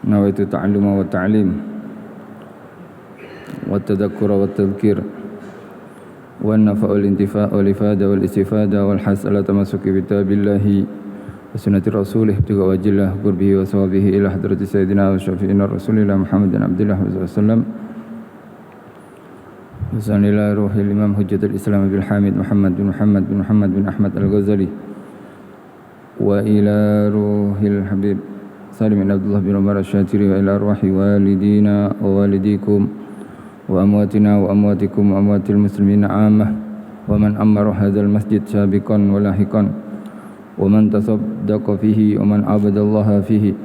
Nawaitu ta'alluma wa ta'lim wa tadhakkura wa tadhkir wa nafa wal intifa' wal ifada wal istifada wal hasala tamassuki bi kitabillahi wa sunnati rasulih tiga wajillah qurbihi wa sawabihi ila hadrati sayyidina wa syafi'ina rasulillah Muhammadin abdillah wa sallam wa sanila ruhil imam hujjatul islam bil hamid Muhammad bin Ahmad al-Ghazali wa ila ruhil habib Salim bin Abdullah bin Umar Asyatiri wa ila arwahi walidina wa walidikum wa amwatina wa amwatikum wa amwatil muslimina ammah wa man ammara hadzal masjid sabiqan wa lahiqan wa man tasaddaqa fihi wa man abadallaha fihi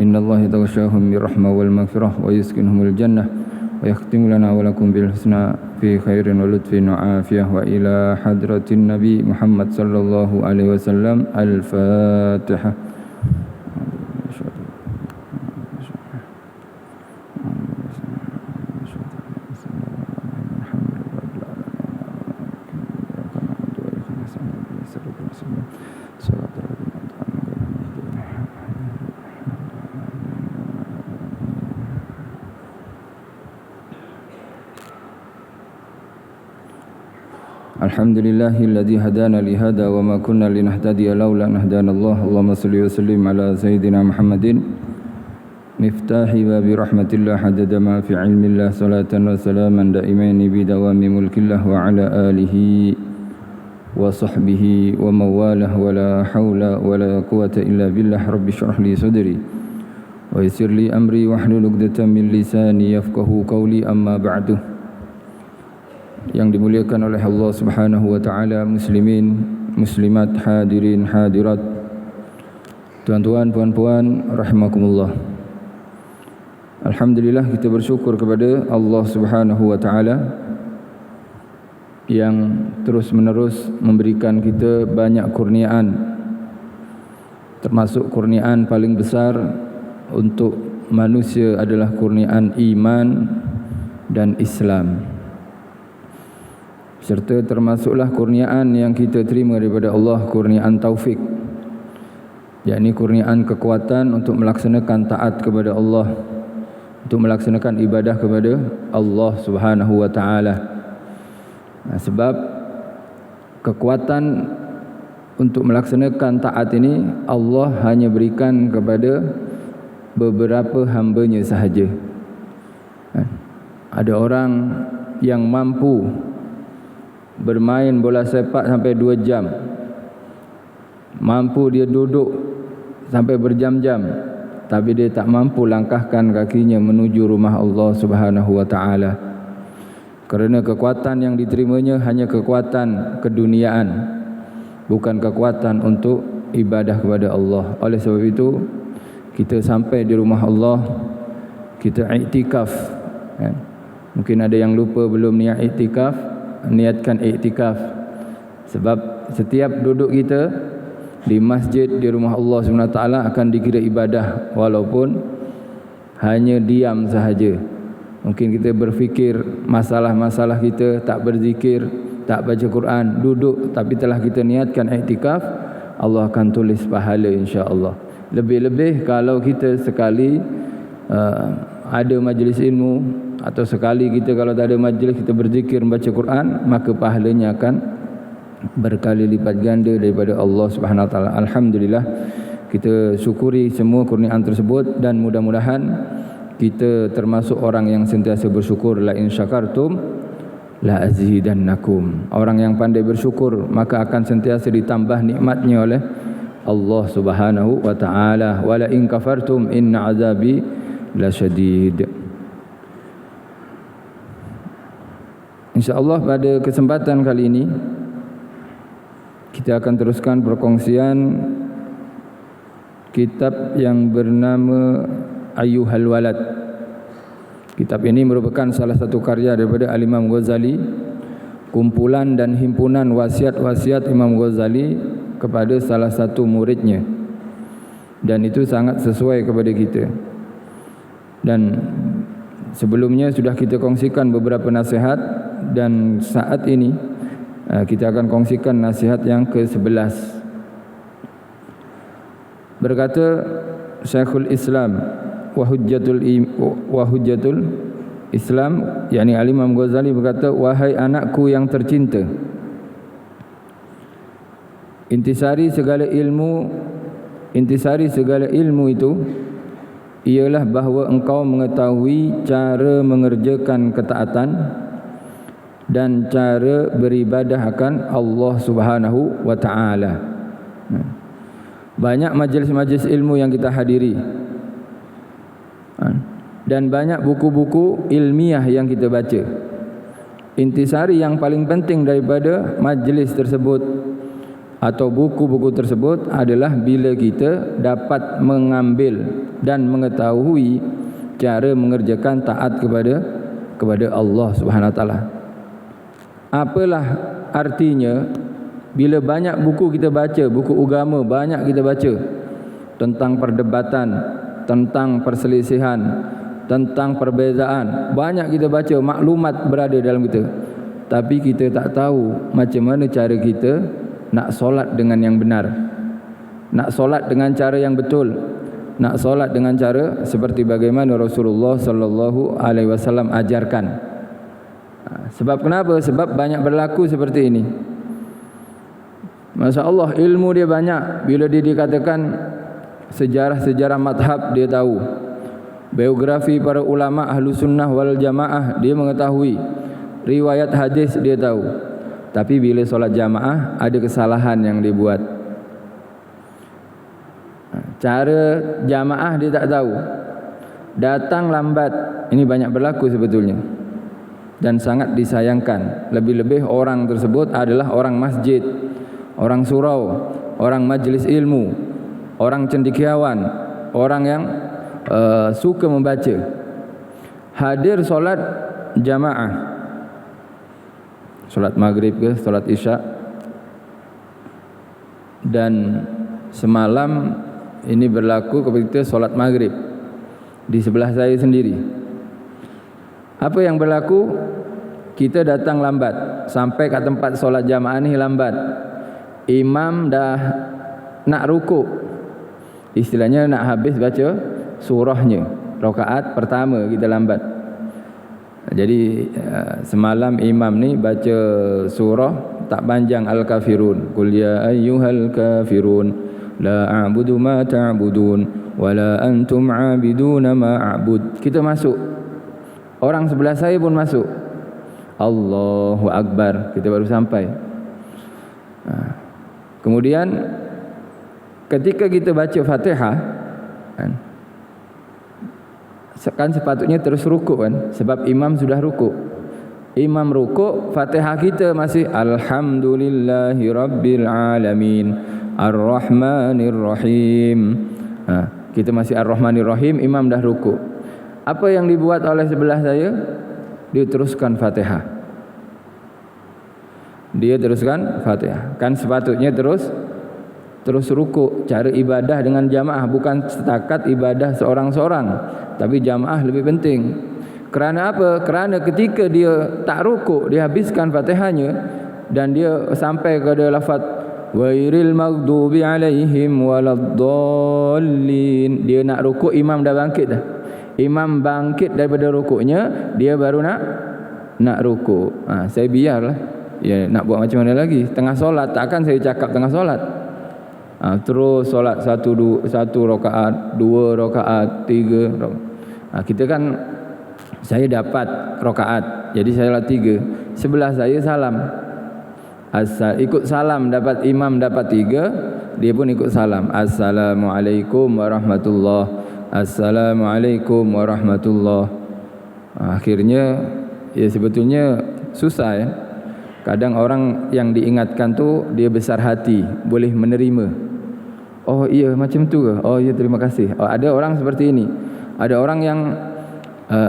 innallaha yataghashahum birrahmah wal maghfirah wa yuskinhumul jannah wa yakhtimu lana wa lakum bil husna fi khairin wa lutfin wa afiyah wa ila hadratin nabi Muhammad sallallahu alaihi wasallam al-Fatihah. Alhamdulillahilladzi hadana li hada wa ma kunna linahtadiya laula an hadanallah. Allahumma shalli wa sallim ala sayyidina Muhammadin miftahi babi rahmatillah hadada ma fi ilmillah salatan wa salaman daimaini bi dawami mulkillah wa ala alihi wa sahbihi wa mawalah wa la hawla wa la quwata illa billah. Rabbi shrah li sadri wa yassir li amri wahlul 'uqdatam min lisani yafqahu qawli. Amma ba'du. Yang dimuliakan oleh Allah Subhanahu wa taala, muslimin, muslimat, hadirin, hadirat, tuan-tuan, puan-puan rahimakumullah. Alhamdulillah, kita bersyukur kepada Allah Subhanahu wa taala yang terus-menerus memberikan kita banyak kurniaan, termasuk kurniaan paling besar untuk manusia adalah kurniaan iman dan Islam. Serta termasuklah kurniaan yang kita terima daripada Allah, kurniaan taufik, yakni kurniaan kekuatan untuk melaksanakan taat kepada Allah, untuk melaksanakan ibadah kepada Allah Subhanahu wa taala. Sebab kekuatan untuk melaksanakan taat ini Allah hanya berikan kepada beberapa hamba-Nya sahaja. Ada orang yang mampu bermain bola sepak sampai 2 jam, mampu dia duduk sampai berjam-jam, tapi dia tak mampu langkahkan kakinya menuju rumah Allah Subhanahu wa taala. Kerana kekuatan yang diterimanya hanya kekuatan keduniaan, bukan kekuatan untuk ibadah kepada Allah. Oleh sebab itu, kita sampai di rumah Allah, kita iktikaf. Mungkin ada yang lupa belum niat iktikaf, niatkan iktikaf. Sebab setiap duduk kita di masjid, di rumah Allah SWT akan dikira ibadah, walaupun hanya diam sahaja. Mungkin kita berfikir masalah-masalah kita, tak berzikir, tak baca Quran, duduk, tapi telah kita niatkan iktikaf, Allah akan tulis pahala insya-Allah. Lebih-lebih kalau kita sekali ada majlis ilmu, atau sekali kita kalau tak ada majlis kita berzikir, membaca Quran, maka pahalanya akan berkali lipat ganda daripada Allah Subhanahu wa taala. Alhamdulillah, kita syukuri semua kurniaan tersebut dan mudah-mudahan kita termasuk orang yang sentiasa bersyukur. La in syakartum la azidannakum. Orang yang pandai bersyukur maka akan sentiasa ditambah nikmatnya oleh Allah Subhanahu wa taala. Wa la in kafartum inna azabi lasyadid. InsyaAllah pada kesempatan kali ini kita akan teruskan perkongsian kitab yang bernama Ayyuhal Walad. Kitab ini merupakan salah satu karya daripada Al-Imam Ghazali, kumpulan dan himpunan wasiat-wasiat Imam Ghazali kepada salah satu muridnya, dan itu sangat sesuai kepada kita. Dan sebelumnya sudah kita kongsikan beberapa nasihat, dan saat ini Kita akan kongsikan nasihat yang ke-11. Berkata Syekhul Islam wa hujjatul Islam, yakni Al-Imam Ghazali berkata, wahai anakku yang tercinta, intisari segala ilmu itu ialah bahawa engkau mengetahui cara mengerjakan ketaatan dan cara beribadah akan Allah Subhanahu wa taala. Banyak majlis-majlis ilmu yang kita hadiri, dan banyak buku-buku ilmiah yang kita baca. Intisari yang paling penting daripada majlis tersebut atau buku-buku tersebut adalah bila kita dapat mengambil dan mengetahui cara mengerjakan taat kepada Allah Subhanahu wa taala. Apalah artinya bila banyak buku kita baca, buku agama banyak kita baca tentang perdebatan, tentang perselisihan, tentang perbezaan, banyak kita baca, maklumat berada dalam kita, tapi kita tak tahu macam mana cara kita nak solat dengan yang benar, nak solat dengan cara yang betul, nak solat dengan cara seperti bagaimana Rasulullah sallallahu alaihi wasallam ajarkan. Sebab kenapa? Sebab banyak berlaku seperti ini. Masya-Allah, ilmu dia banyak. Bila dia dikatakan sejarah-sejarah madhab, dia tahu. Biografi para ulama ahlu sunnah wal jamaah, dia mengetahui. Riwayat hadis, dia tahu. Tapi bila solat jamaah, ada kesalahan yang dia buat. Cara jamaah dia tak tahu. Datang lambat. Ini banyak berlaku sebetulnya, dan sangat disayangkan. Lebih-lebih orang tersebut adalah orang masjid, orang surau, orang majlis ilmu, orang cendekiawan, orang yang suka membaca. Hadir solat jamaah, solat maghrib ke solat isya. Dan semalam ini berlaku ketika solat maghrib di sebelah saya sendiri. Apa yang berlaku? Kita datang lambat, sampai ke tempat solat jamaah ni lambat. Imam dah nak rukuk, istilahnya nak habis baca surahnya, rakaat pertama kita lambat. Jadi semalam imam ni baca surah tak panjang, Al-Kafirun. Qul ya ayyuhal kafirun la a'budu ma ta'budun wa la antum 'abiduna ma a'bud. Kita masuk, orang sebelah saya pun masuk. Allahu Akbar, kita baru sampai. Kemudian ketika kita baca Fatihah, kan sepatutnya terus rukuk kan, sebab imam sudah rukuk. Imam rukuk, Fatihah kita masih Alhamdulillahi Rabbil Alamin Ar-Rahmanir Rahim. Kita masih Ar-Rahmanir Rahim, imam dah rukuk. Apa yang dibuat oleh sebelah saya? Dia teruskan Fatihah. Dia teruskan Fatihah. Kan sepatutnya terus rukuk. Cara ibadah dengan jamaah bukan setakat ibadah seorang-seorang, tapi jamaah lebih penting. Kerana apa? Kerana ketika dia tak rukuk, dia habiskan Fatihahnya dan dia sampai kepada lafaz ghairil maghdubi alaihim waladdallin, dia nak rukuk, imam dah bangkit dah. Imam bangkit daripada rukuknya, dia baru nak rukuk. Saya biarlah, ya, nak buat macam mana lagi? Tengah solat, takkan saya cakap tengah solat. Terus solat satu rakaat, 2 rakaat, 3 rakaat. Kita kan, saya dapat rakaat, jadi saya solat 3. Sebelah saya salam, ikut salam, dapat imam dapat 3, dia pun ikut salam. Assalamualaikum warahmatullahi. Assalamualaikum warahmatullahi. Akhirnya ya sebetulnya susah ya. Kadang orang yang diingatkan tu dia besar hati, boleh menerima. Oh iya macam tu ke? Oh iya terima kasih. Oh, ada orang seperti ini. Ada orang yang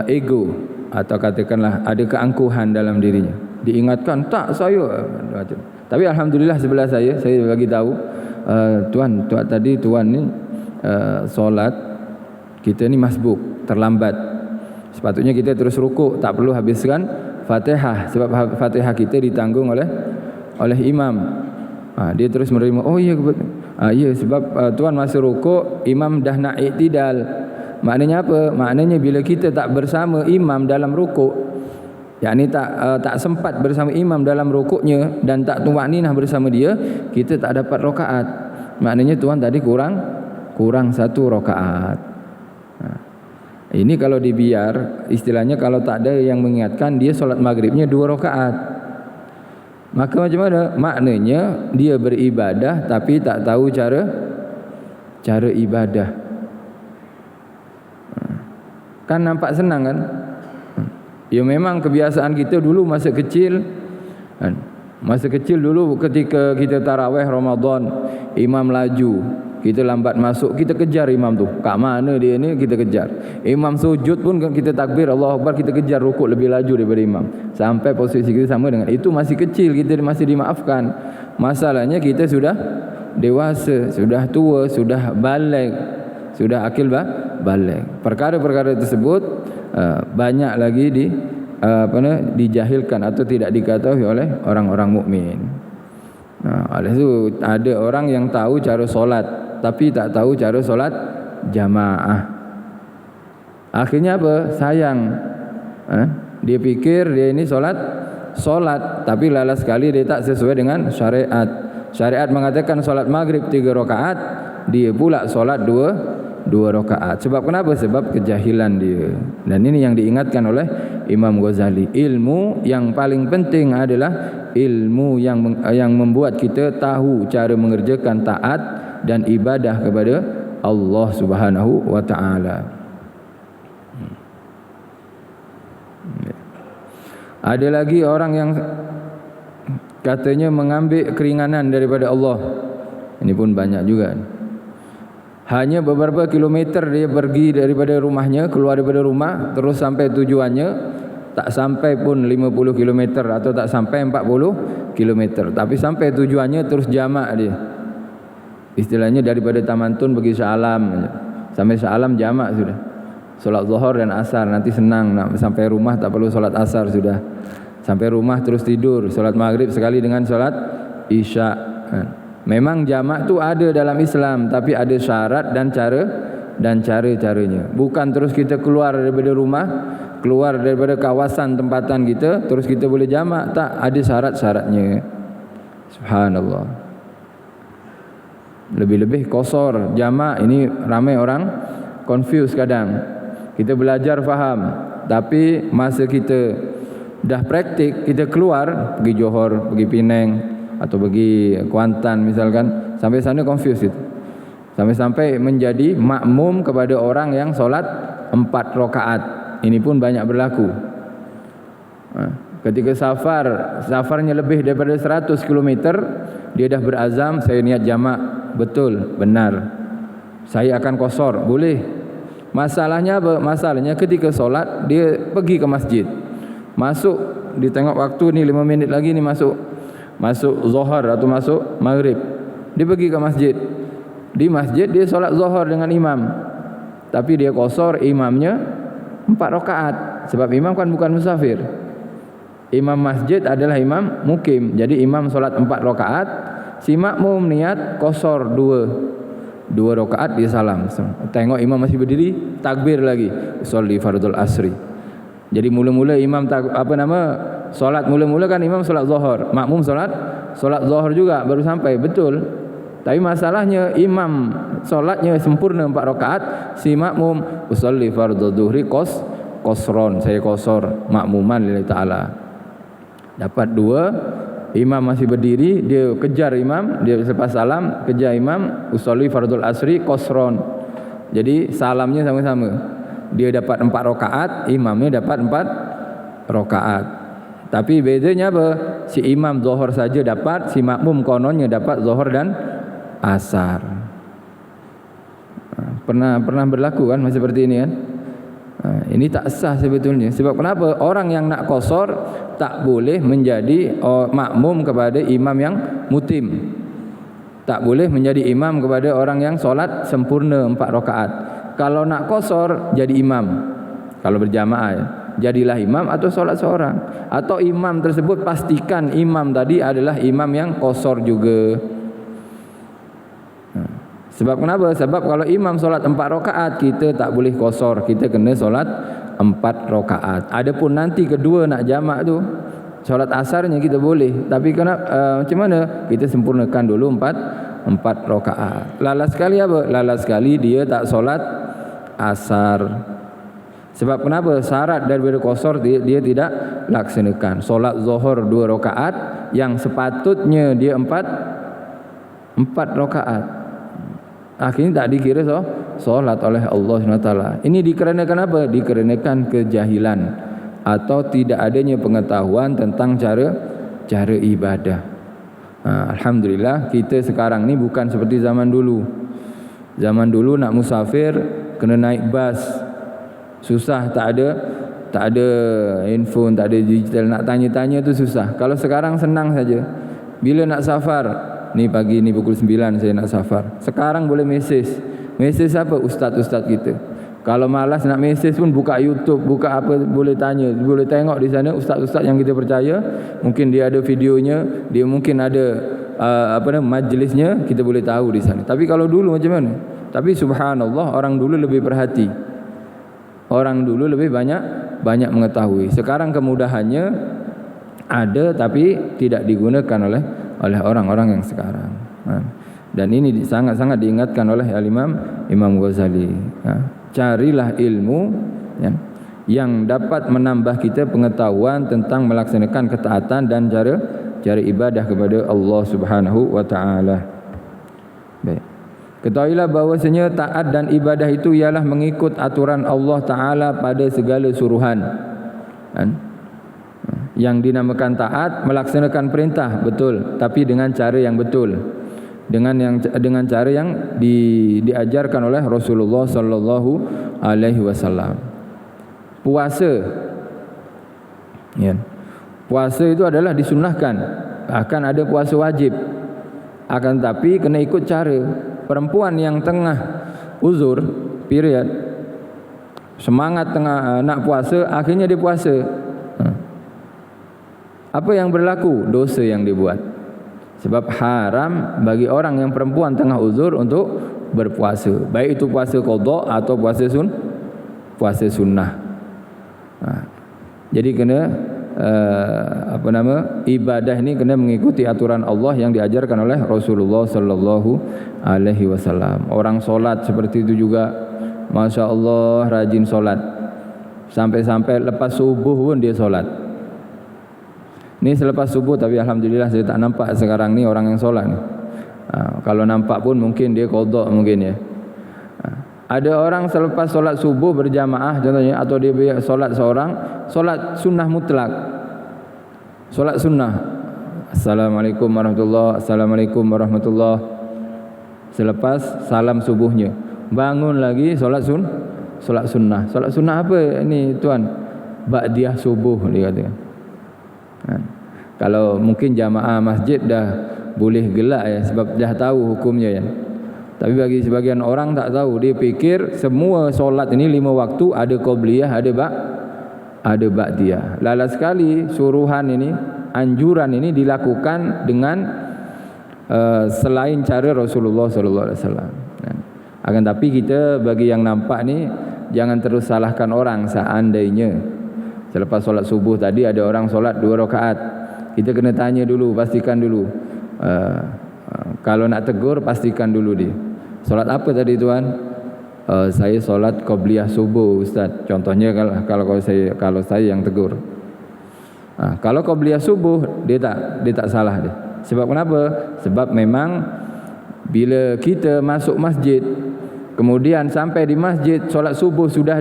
ego atau katakanlah ada keangkuhan dalam dirinya. Diingatkan, tak saya. Tapi alhamdulillah sebelah saya bagi tahu, tuan tadi tuan ni solat kita ni masbuk, terlambat. Sepatutnya kita terus rukuk, tak perlu habiskan Fatihah, sebab Fatihah kita ditanggung oleh oleh imam. Dia terus menerima, oh iya, ya sebab tuan masa rukuk imam dah nak iktidal. Maknanya apa? Maknanya bila kita tak bersama imam dalam rukuk, yakni tak sempat bersama imam dalam rukuknya dan tak tumakninah bersama dia, kita tak dapat rakaat. Maknanya tuan tadi kurang 1 rakaat. Ini kalau dibiar, istilahnya kalau tak ada yang mengingatkan, dia solat maghribnya 2 rakaat. Maka macam mana? Maknanya dia beribadah tapi tak tahu cara ibadah. Kan nampak senang kan? Ya memang kebiasaan kita dulu masa kecil dulu ketika kita tarawih Ramadan, imam laju, kita lambat masuk, kita kejar imam tu. Kat mana dia ni, kita kejar. Imam sujud pun kita takbir Allahu Akbar, kita kejar rukuk lebih laju daripada imam. Sampai posisi kita sama dengan itu. Masih kecil, kita masih dimaafkan. Masalahnya kita sudah dewasa, sudah tua, sudah baligh, sudah akil baligh. Perkara-perkara tersebut banyak lagi dijahilkan atau tidak diketahui oleh orang-orang mukmin. Oleh itu ada orang yang tahu cara solat tapi tak tahu cara solat jamaah. Akhirnya apa? Sayang. Dia fikir dia ini solat tapi lala sekali dia tak sesuai dengan syariat. Syariat mengatakan solat maghrib 3 rakaat, dia pula solat 2 rakaat. Sebab kenapa? Sebab kejahilan dia. Dan ini yang diingatkan oleh Imam Ghazali. Ilmu yang paling penting adalah ilmu yang membuat kita tahu cara mengerjakan taat dan ibadah kepada Allah Subhanahu wa taala. Ada lagi orang yang katanya mengambil keringanan daripada Allah. Ini pun banyak juga. Hanya beberapa kilometer dia pergi daripada rumahnya, keluar daripada rumah, terus sampai tujuannya, tak sampai pun 50 kilometer atau tak sampai 40 kilometer, tapi sampai tujuannya terus jamak dia. Istilahnya daripada Taman Tun pergi Shah Alam, sampai Shah Alam jamak sudah. Solat Zuhur dan Asar, nanti senang nak sampai rumah tak perlu solat Asar sudah. Sampai rumah terus tidur, solat Maghrib sekali dengan solat Isya. Memang jamak tu ada dalam Islam, tapi ada syarat dan cara-caranya. Bukan terus kita keluar daripada rumah, keluar daripada kawasan tempatan kita, terus kita boleh jamak. Tak, ada syarat-syaratnya. Subhanallah. Lebih-lebih qasar, jamak ini ramai orang confuse kadang. Kita belajar faham, tapi masa kita dah praktik, kita keluar pergi Johor, pergi Penang atau pergi Kuantan misalkan, sampai sana confuse itu. Sampai-sampai menjadi makmum kepada orang yang solat 4 rakaat. Ini pun banyak berlaku. Ketika safarnya lebih daripada 100 km, dia dah berazam, saya niat jamak. Betul, benar, saya akan qasar, boleh. Masalahnya apa? Masalahnya ketika solat, dia pergi ke masjid, masuk, dia tengok waktu ni 5 minit lagi ni masuk Zuhur atau masuk Maghrib. Dia pergi ke masjid. Di masjid dia solat Zuhur dengan imam, tapi dia qasar, imamnya 4 rakaat. Sebab imam kan bukan musafir. Imam masjid adalah imam mukim. Jadi imam solat 4 rakaat, si makmum niat qasar 2 rakaat, dia salam. Tengok imam masih berdiri, takbir lagi, sholli fardul asri. Jadi mula-mula imam solat mula-mula kan imam solat Zuhur, makmum solat Zuhur juga baru sampai, betul. Tapi masalahnya imam solatnya sempurna 4 rakaat, si makmum usolli fardhu dhuhri qasron, saya qasar makmuman lillahi taala. Dapat 2, imam masih berdiri, dia kejar imam, dia selepas salam kejar imam, usolli fardhul asri qasron. Jadi salamnya sama-sama. Dia dapat 4 rakaat, imamnya dapat 4 rakaat. Tapi bedanya apa? Si imam Zuhur saja dapat, si makmum kononnya dapat Zuhur dan Asar. Pernah berlaku kan macam seperti ini kan? Ini tak sah sebetulnya. Sebab kenapa? Orang yang nak qasar tak boleh menjadi makmum kepada imam yang mutim. Tak boleh menjadi imam kepada orang yang solat sempurna 4 rakaat. Kalau nak qasar jadi imam, kalau berjamaah ya. jadilah imam atau solat seorang. Atau imam tersebut pastikan imam tadi adalah imam yang qasar juga. Sebab kenapa? Sebab kalau imam solat 4 rakaat, kita tak boleh qasar, kita kena solat 4 rakaat. Adapun nanti kedua nak jamak tu, solat asarnya kita boleh, tapi macam mana? Kita sempurnakan dulu 4 rakaat. Lalas sekali apa? Lalas sekali dia tak solat asar. Sebab kenapa? Syarat daripada qasar dia tidak laksanakan. Solat zuhur 2 rakaat yang sepatutnya dia 4 rakaat. Akhirnya tak dikira solat oleh Allah SWT. Ini dikarenakan apa? Dikarenakan kejahilan atau tidak adanya pengetahuan tentang cara ibadah. Alhamdulillah kita sekarang ni bukan seperti zaman dulu. Zaman dulu nak musafir kena naik bas, susah, tak ada handphone, tak ada digital, nak tanya-tanya tu susah. Kalau sekarang senang saja. Bila nak safar, ni pagi ni pukul 9 saya nak safar, sekarang boleh mesej apa? Ustaz-ustaz kita. Kalau malas nak mesej pun buka YouTube, buka apa, boleh tanya, boleh tengok di sana ustaz-ustaz yang kita percaya, mungkin dia ada videonya, dia mungkin ada majlisnya, kita boleh tahu di sana. Tapi kalau dulu macam mana? Tapi subhanallah, orang dulu lebih perhati, orang dulu lebih banyak mengetahui. Sekarang kemudahannya ada tapi tidak digunakan oleh orang-orang yang sekarang. Dan ini sangat-sangat diingatkan oleh Imam Ghazali. Carilah ilmu yang dapat menambah kita pengetahuan tentang melaksanakan ketaatan dan cara ibadah kepada Allah Subhanahu wa taala. Baik. Ketahuilah bahwasanya taat dan ibadah itu ialah mengikut aturan Allah taala pada segala suruhan. Yang dinamakan taat, melaksanakan perintah betul, tapi dengan cara yang betul, dengan cara yang diajarkan oleh Rasulullah sallallahu alaihi wasallam. Puasa, puasa itu adalah disunnahkan, akan ada puasa wajib, akan tapi kena ikut cara. Perempuan yang tengah uzur, period, semangat tengah nak puasa, akhirnya dia puasa. Apa yang berlaku? Dosa yang dibuat. Sebab haram bagi orang yang perempuan tengah uzur untuk berpuasa, baik itu puasa qada atau puasa sunnah. Jadi kena ibadah ini kena mengikuti aturan Allah yang diajarkan oleh Rasulullah sallallahu alaihi wasallam. Orang solat seperti itu juga, Masya Allah, rajin solat, sampai-sampai lepas subuh pun dia solat. Ini selepas subuh, tapi alhamdulillah saya tak nampak sekarang ni orang yang solat ni. Kalau nampak pun mungkin dia qada mungkin ya. Ada orang selepas solat subuh berjamaah contohnya, atau dia solat seorang, solat sunnah mutlak, solat sunnah, Assalamualaikum warahmatullahi, Assalamualaikum warahmatullahi, selepas salam subuhnya bangun lagi solat sunnah. Solat sunnah apa ini tuan? Ba'diyah subuh dia kata. Kalau mungkin jamaah masjid dah boleh gelak ya, sebab dah tahu hukumnya ya. Tapi bagi sebagian orang tak tahu, dia fikir semua solat ini 5 waktu ada qabliyah, ada ba'diyah. Lalas sekali suruhan ini, anjuran ini dilakukan dengan selain cara Rasulullah sallallahu alaihi wasallam. Akan tapi kita bagi yang nampak ni jangan terus salahkan orang. Seandainya selepas solat subuh tadi ada orang solat 2 rakaat, kita kena tanya dulu, pastikan dulu. Kalau nak tegur, pastikan dulu dia. Solat apa tadi tuan? Saya solat qabliyah subuh ustaz. Contohnya kalau saya yang tegur. Kalau qabliyah subuh dia tak salah dia. Sebab kenapa? Sebab memang bila kita masuk masjid, kemudian sampai di masjid solat subuh sudah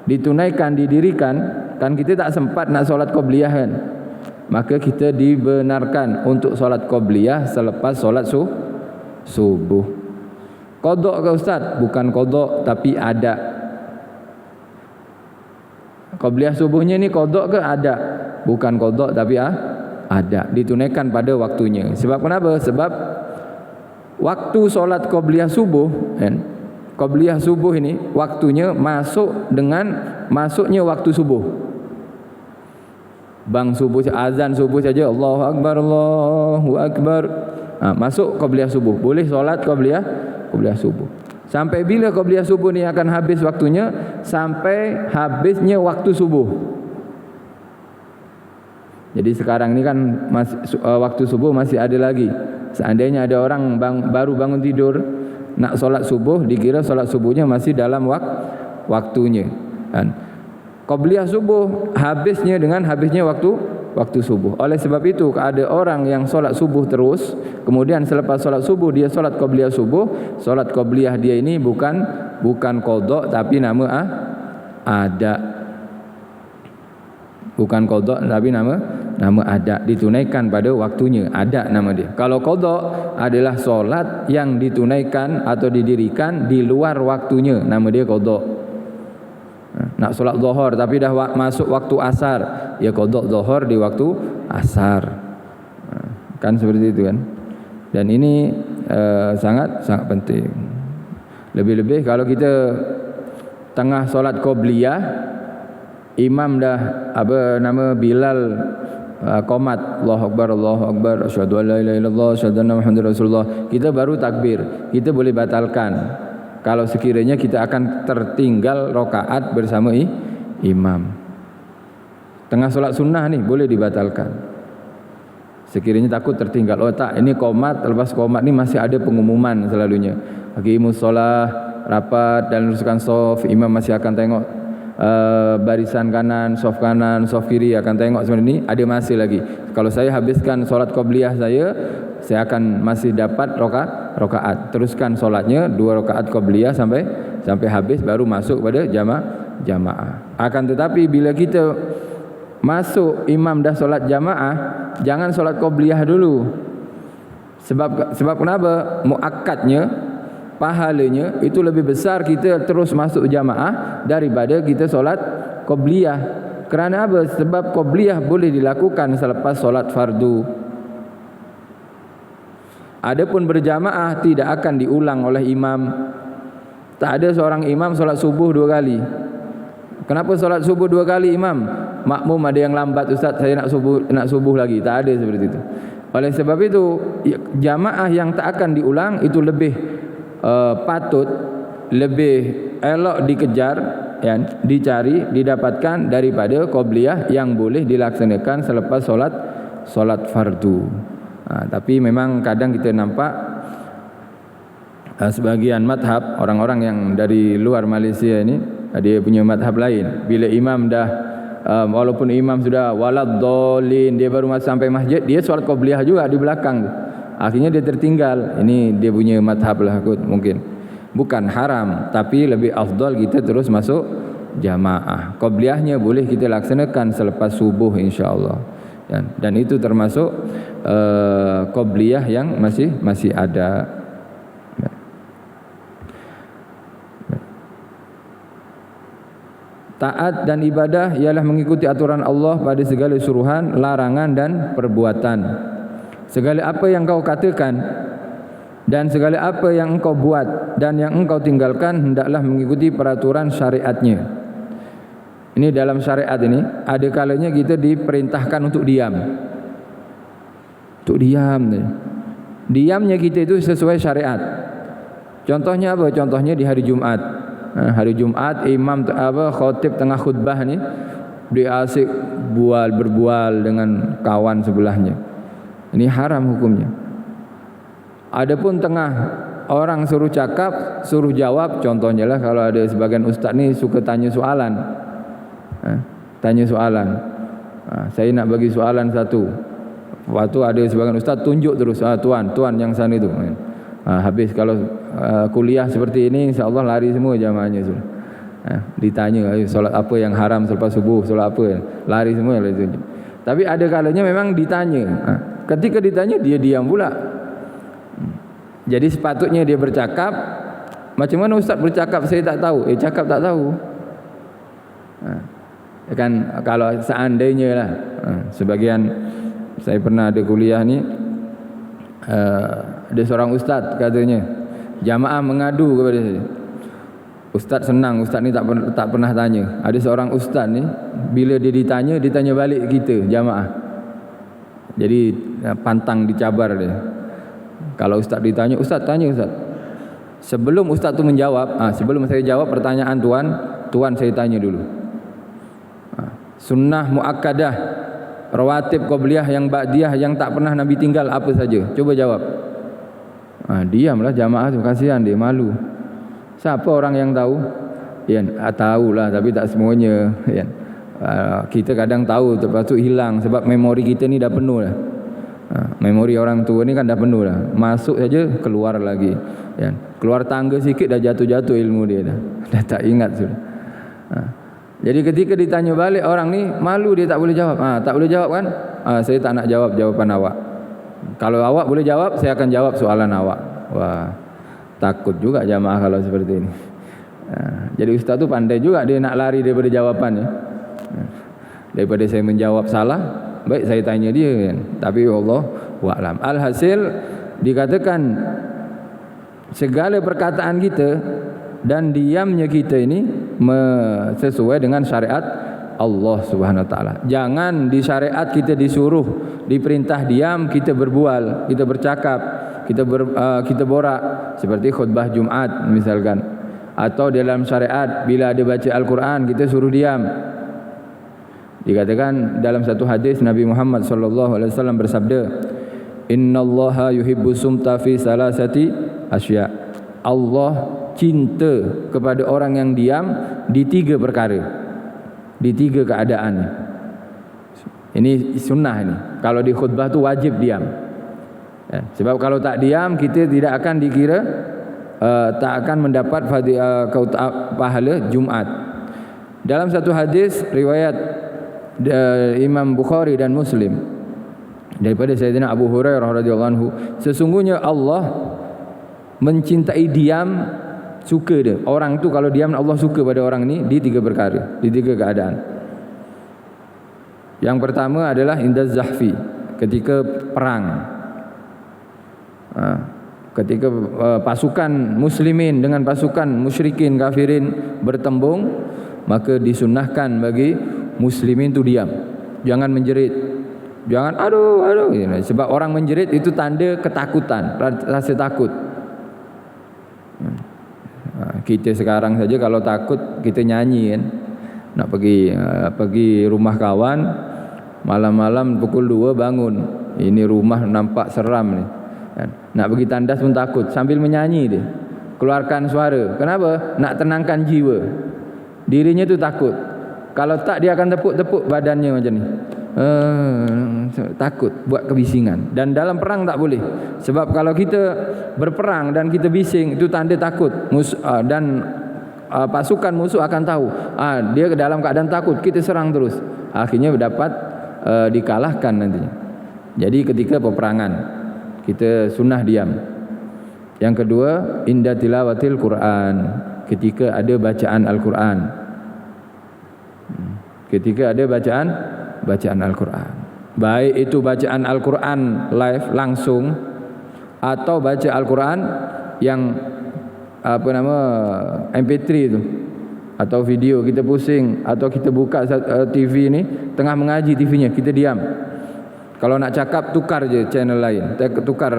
ditunaikan, didirikan, kan kita tak sempat nak solat qabliyah kan, maka kita dibenarkan untuk solat qabliyah selepas solat subuh. Qada ke ustaz? Bukan qada tapi ada. Qabliyah subuhnya ni qada ke ada? Bukan qada tapi ada, ditunaikan pada waktunya. Sebab kenapa? Sebab waktu solat qabliyah subuh kan, qabliyah subuh ini waktunya masuk dengan masuknya waktu subuh. Bang subuh, azan subuh saja, Allahu Akbar, Allahu Akbar. Masuk qabliyah subuh. Boleh solat qabliyah subuh. Sampai bila qabliyah subuh ni akan habis waktunya? Sampai habisnya waktu subuh. Jadi sekarang ni kan waktu subuh masih ada lagi. Seandainya ada orang baru bangun tidur nak solat subuh, dikira solat subuhnya masih dalam waktunya. Kan? Qabliyah subuh habisnya dengan habisnya waktu subuh. Oleh sebab itu ada orang yang solat subuh terus, kemudian selepas solat subuh dia solat qabliyah subuh. Solat qabliyah dia ini bukan qada tapi nama ada. Bukan qada tapi nama ada, ditunaikan pada waktunya, ada nama dia. Kalau qada adalah solat yang ditunaikan atau didirikan di luar waktunya, nama dia qada. Nak solat zuhur tapi dah masuk waktu asar, ya qada zuhur di waktu asar. Kan seperti itu kan. Dan ini sangat penting. Lebih-lebih kalau kita tengah solat qabliyah, imam dah Bilal qomat, Allahu Akbar, asyhadu an la ilaha illallah, asyhadu anna Muhammadar Rasulullah, kita baru takbir, kita boleh batalkan kalau sekiranya kita akan tertinggal rakaat bersama imam. Tengah solat sunnah ni boleh dibatalkan sekiranya takut tertinggal. Oh tak, ini qomat, lepas qomat ni masih ada pengumuman selalunya, aqimus shalah, rapat dan luruskan shaf, imam masih akan tengok barisan kanan, soft kiri, akan tengok sebenarnya ni ada masih lagi. Kalau saya habiskan solat qabliyah saya akan masih dapat rakaat. Teruskan solatnya 2 rakaat qabliyah sampai habis, baru masuk pada jamaah. Akan tetapi bila kita masuk imam dah solat jamaah, jangan solat qabliyah dulu. Sebab kenapa? Muakkadnya, pahalanya itu lebih besar kita terus masuk jamaah daripada kita solat qabliyah. Kerana apa? Sebab qabliyah boleh dilakukan selepas solat fardu. Adapun berjamaah tidak akan diulang oleh imam. Tak ada seorang imam solat subuh 2 kali. Kenapa solat subuh 2 kali imam? Makmum ada yang lambat, ustaz saya nak subuh lagi. Tak ada seperti itu. Oleh sebab itu jamaah yang tak akan diulang itu lebih patut, lebih elok dikejar, ya, dicari, didapatkan daripada qabliyah yang boleh dilaksanakan selepas solat fardu. Tapi memang kadang kita nampak sebagian madhab, orang-orang yang dari luar Malaysia ini, dia punya madhab lain. Bila imam dah walaupun imam sudah waladdallin, dia baru masuk sampai masjid, dia solat qabliyah juga di belakang tu. Akhirnya dia tertinggal. Ini dia punya madhab lah kot, mungkin. Bukan haram, tapi lebih afdal kita terus masuk jamaah. Qabliyahnya boleh kita laksanakan selepas subuh insya-Allah. Dan itu termasuk qabliyah yang masih ada. Taat dan ibadah ialah mengikuti aturan Allah pada segala suruhan, larangan dan perbuatan. Segala apa yang kau katakan dan segala apa yang engkau buat dan yang engkau tinggalkan hendaklah mengikuti peraturan syariatnya. Ini dalam syariat ini ada kalanya kita diperintahkan untuk diam. Untuk diam. Diamnya kita itu sesuai syariat. Contohnya apa? Contohnya di hari Jumat. Hari Jumat imam khatib tengah khutbah ni, dia asyik berbual dengan kawan sebelahnya. Ini haram hukumnya. Adapun tengah orang suruh cakap, suruh jawab, contohnya lah kalau ada sebagian ustaz ni suka tanya soalan. Saya nak bagi soalan satu. Waktu ada sebagian ustaz tunjuk terus, tuan yang sana tu. Habis kalau kuliah seperti ini, insya-Allah lari semua jamaahnya sudah. Ditanya solat apa yang haram selepas subuh, solat apa, lari semua lah tunjuk. Tapi ada kalanya memang ditanya. Ketika ditanya dia diam pula. Jadi sepatutnya dia bercakap. Macam mana ustaz bercakap saya tak tahu? Cakap tak tahu. Kan kalau seandainya lah, sebagian saya pernah ada kuliah ni, ada seorang ustaz katanya jamaah mengadu kepada saya, Ustaz senang, ustaz ni tak pernah tanya. Ada seorang ustaz ni, bila dia ditanya balik kita jamaah. Jadi pantang dicabar dia. Kalau ustaz ditanya, ustaz tanya ustaz. Sebelum ustaz tu menjawab, sebelum saya jawab pertanyaan tuan saya tanya dulu. Sunnah muakkadah, rawatib qabliyah yang ba'diyah yang tak pernah Nabi tinggal apa saja? Cuba jawab. Diamlah jamaah tu, kasihan dia, malu. Siapa orang yang tahu? Tahulah tapi tak semuanya. Kita kadang tahu lepas tu hilang sebab memori kita ni dah penuh dah. Memori orang tua ni kan dah penuh dah. Masuk saja keluar lagi. Keluar tangga sikit dah jatuh-jatuh ilmu dia dah. Dah tak ingat sudah. Jadi ketika ditanya balik orang ni malu, dia tak boleh jawab. Tak boleh jawab kan? Saya tak nak jawab jawapan awak. Kalau awak boleh jawab, saya akan jawab soalan awak. Wah, takut juga jamaah kalau seperti ini. Jadi ustaz tu pandai juga dia nak lari daripada jawapannya. Daripada saya menjawab salah, baik saya tanya dia kan. Tapi Allah wa'lam. Alhasil dikatakan segala perkataan kita dan diamnya kita ini sesuai dengan syariat Allah Subhanahu wa taala. Jangan di syariat kita disuruh, diperintah diam, kita berbual, kita bercakap, kita borak seperti khutbah Jumat misalkan, atau dalam syariat bila ada baca Al-Quran kita suruh diam. Dikatakan dalam satu hadis Nabi Muhammad sallallahu alaihi wasallam bersabda, "Innallaha yuhibbu sumta fi salasati asya." Allah cinta kepada orang yang diam di 3 perkara, di 3 keadaan. Ini sunnah ini. Kalau di khutbah tu wajib diam. Sebab kalau tak diam kita tidak akan dikira tak akan mendapat pahala Jumat. Dalam satu hadis riwayat Imam Bukhari dan Muslim daripada Sayyidina Abu Hurairah radhiyallahu anhu, sesungguhnya Allah mencintai diam, suka dia. Orang tu kalau diam Allah suka pada orang ni di 3 perkara, di 3 keadaan. Yang pertama adalah indaz zahfi, ketika perang. Ketika pasukan muslimin dengan pasukan musyrikin kafirin bertembung, maka disunnahkan bagi muslimin tu diam. Jangan menjerit. Jangan aduh. Sebab orang menjerit itu tanda ketakutan, rasa takut. Kita sekarang saja kalau takut kita nyanyi kan. Nak pergi rumah kawan, malam-malam pukul 2 bangun. Ini rumah nampak seram ni. Nak pergi tandas pun takut, sambil menyanyi dia. Keluarkan suara. Kenapa? Nak tenangkan jiwa. Dirinya tu takut. Kalau tak dia akan tepuk-tepuk badannya macam ni. Takut buat kebisingan. Dan dalam perang tak boleh. Sebab kalau kita berperang dan kita bising, itu tanda takut. Dan pasukan musuh akan tahu dia dalam keadaan takut, kita serang terus. Akhirnya dapat dikalahkan nantinya. Jadi ketika peperangan kita sunnah diam. Yang kedua, inda tilawatil Quran, ketika ada bacaan Al-Quran. Ketika ada bacaan Al-Quran, baik itu bacaan Al-Quran live langsung atau baca Al-Quran yang MP3 itu atau video, kita pusing atau kita buka TV ni tengah mengaji TV-nya, kita diam. Kalau nak cakap tukar je channel lain, tukar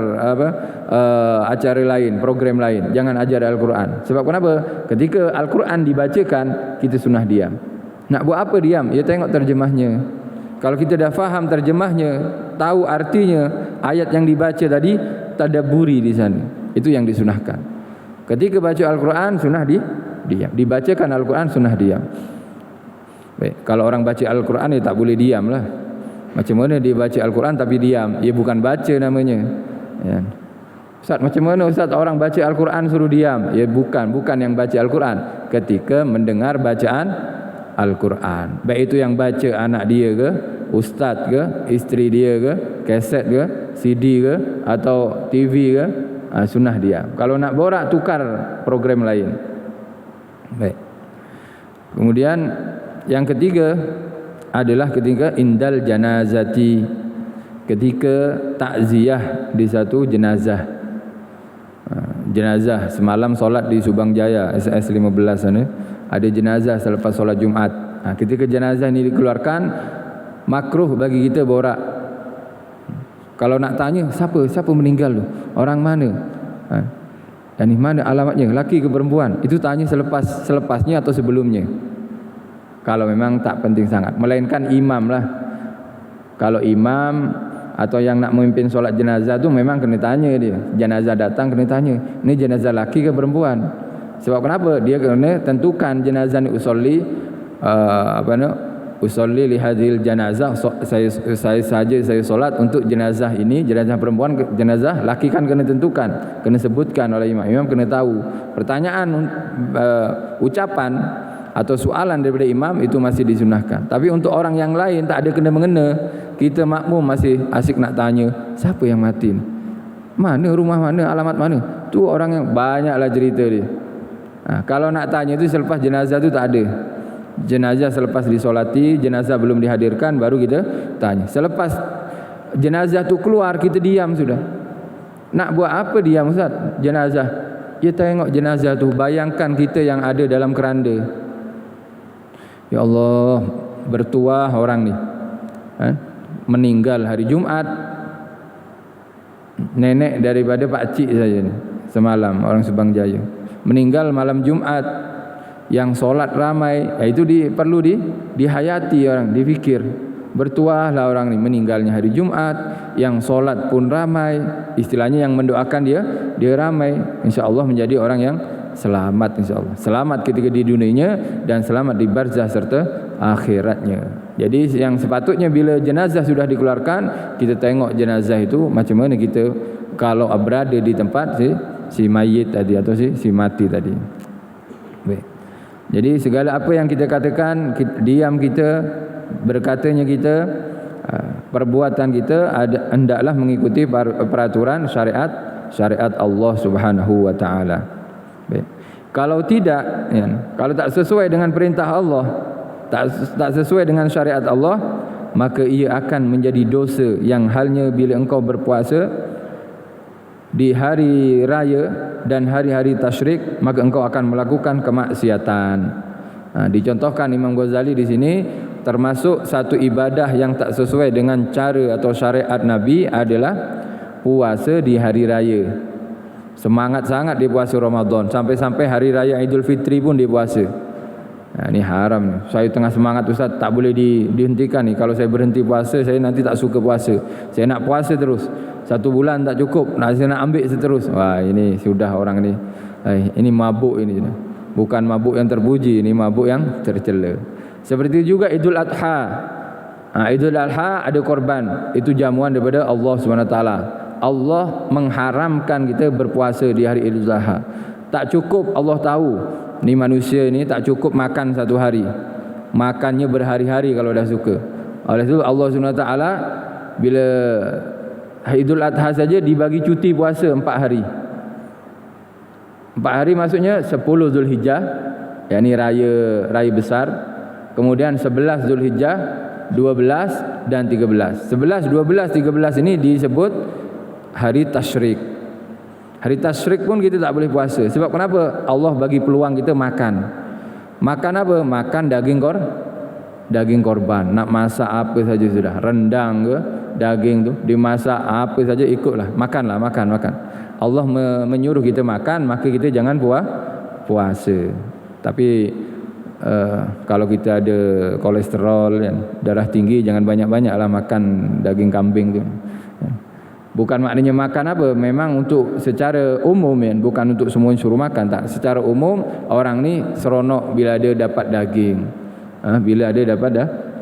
acara lain, program lain, jangan ajar Al-Quran. Sebab kenapa? Ketika Al-Quran dibacakan kita sunnah diam. Nak buat apa diam? Ya tengok terjemahnya. Kalau kita dah faham terjemahnya, tahu artinya ayat yang dibaca tadi, tadabburi di sana. Itu yang disunahkan. Ketika baca Al-Quran sunnah diam. Dibacakan Al-Quran sunnah diam. Baik, kalau orang baca Al-Quran ya tak boleh diam lah. Macam mana dia baca Al-Quran tapi diam? Ya bukan baca namanya. Ya. Ustaz, macam mana Ustaz orang baca Al-Quran suruh diam? Ya bukan yang baca Al-Quran. Ketika mendengar bacaan Al-Quran, baik itu yang baca anak dia ke, ustaz ke, isteri dia ke, kaset ke, CD ke, atau TV ke, sunnah dia. Kalau nak borak tukar program lain. Baik. Kemudian yang ketiga adalah ketika indal janazati, ketika takziah di satu jenazah. jenazah semalam solat di Subang Jaya SS 15 sana, ada jenazah selepas solat Jumaat. Ketika jenazah ini dikeluarkan, makruh bagi kita borak. Kalau nak tanya siapa meninggal tu, orang mana, dan mana alamatnya, laki ke perempuan, itu tanya selepasnya atau sebelumnya, kalau memang tak penting sangat. Melainkan imam lah. Kalau imam atau yang nak memimpin solat jenazah tu memang kena tanya dia. Jenazah datang kena tanya, ni jenazah laki ke perempuan. Sebab kenapa? Dia kena tentukan jenazah ni usolli usolli li hadhil janazah, saya solat untuk jenazah ini, jenazah perempuan, jenazah laki kan kena tentukan, kena sebutkan oleh imam. Imam kena tahu. Pertanyaan ucapan atau soalan daripada imam itu masih disunahkan. Tapi untuk orang yang lain tak ada kena mengena, kita makmum masih asyik nak tanya siapa yang mati ni, mana, rumah mana, alamat mana, tu orang yang banyaklah cerita dia. Kalau nak tanya tu selepas jenazah tu tak ada. Jenazah selepas disolati, jenazah belum dihadirkan, baru kita tanya. Selepas jenazah tu keluar, kita diam sudah. Nak buat apa diam, Ustaz? Jenazah, ya tengok jenazah tu, bayangkan kita yang ada dalam keranda. Ya Allah, bertuah orang ni, meninggal hari Jumaat, nenek daripada Pak Cik saja ni, semalam orang Subang Jaya, meninggal malam Jumaat, yang solat ramai, itu perlu dihayati orang, difikir. Bertuahlah orang ni, meninggalnya hari Jumaat, yang solat pun ramai, istilahnya yang mendoakan dia ramai. InsyaAllah menjadi orang yang selamat, insyaAllah. Selamat ketika di dunianya dan selamat di barzah serta akhiratnya. Jadi yang sepatutnya bila jenazah sudah dikeluarkan, kita tengok jenazah itu macam mana kita kalau berada di tempat si mayit tadi atau si mati tadi. Baik. Jadi segala apa yang kita katakan, diam kita, berkatanya kita, perbuatan kita hendaklah mengikuti peraturan syariat Allah Subhanahu wa taala. Baik. Kalau tidak, kalau tak sesuai dengan perintah Allah, tak sesuai dengan syariat Allah, maka ia akan menjadi dosa yang halnya bila engkau berpuasa di hari raya dan hari-hari tasyrik, maka engkau akan melakukan kemaksiatan. Dicontohkan Imam Ghazali di sini, termasuk satu ibadah yang tak sesuai dengan cara atau syariat Nabi adalah puasa di hari raya. Semangat sangat dia puasa Ramadan, sampai-sampai hari raya Idul Fitri pun dia puasa. Ini haram. Saya tengah semangat, Ustaz, tak boleh dihentikan ni. Kalau saya berhenti puasa, saya nanti tak suka puasa. Saya nak puasa terus. 1 bulan tak cukup, saya nak ambil seterus. Wah, ini sudah orang ni. Ini mabuk ini. Bukan mabuk yang terpuji, ini mabuk yang tercela. Seperti juga Idul Adha. Idul Adha ada korban. Itu jamuan daripada Allah SWT. Allah mengharamkan kita berpuasa di hari Idul Adha. Tak cukup, Allah tahu ni manusia ni tak cukup makan 1 hari, makannya berhari-hari kalau dah suka. Oleh itu Allah SWT bila Idul Adha saja dibagi cuti puasa 4 hari. 4 hari maksudnya 10 Zulhijjah, yakni raya besar, kemudian 11 Zulhijjah, 12 dan 13. 11, 12, 13 ini disebut hari tasyrik. Hari tasyrik pun kita tak boleh puasa. Sebab kenapa? Allah bagi peluang kita makan. Makan apa? Makan daging korban. Nak masak apa saja sudah, rendang ke daging tu, dimasak apa saja ikutlah, makanlah, makan. Allah menyuruh kita makan, maka kita jangan puasa. Tapi kalau kita ada kolesterol, darah tinggi, jangan banyak-banyaklah makan daging kambing tu. Bukan maknanya makan apa, memang untuk secara umum, bukan untuk semua suruh makan, tak. Secara umum orang ni seronok bila dia dapat daging, bila dia dapat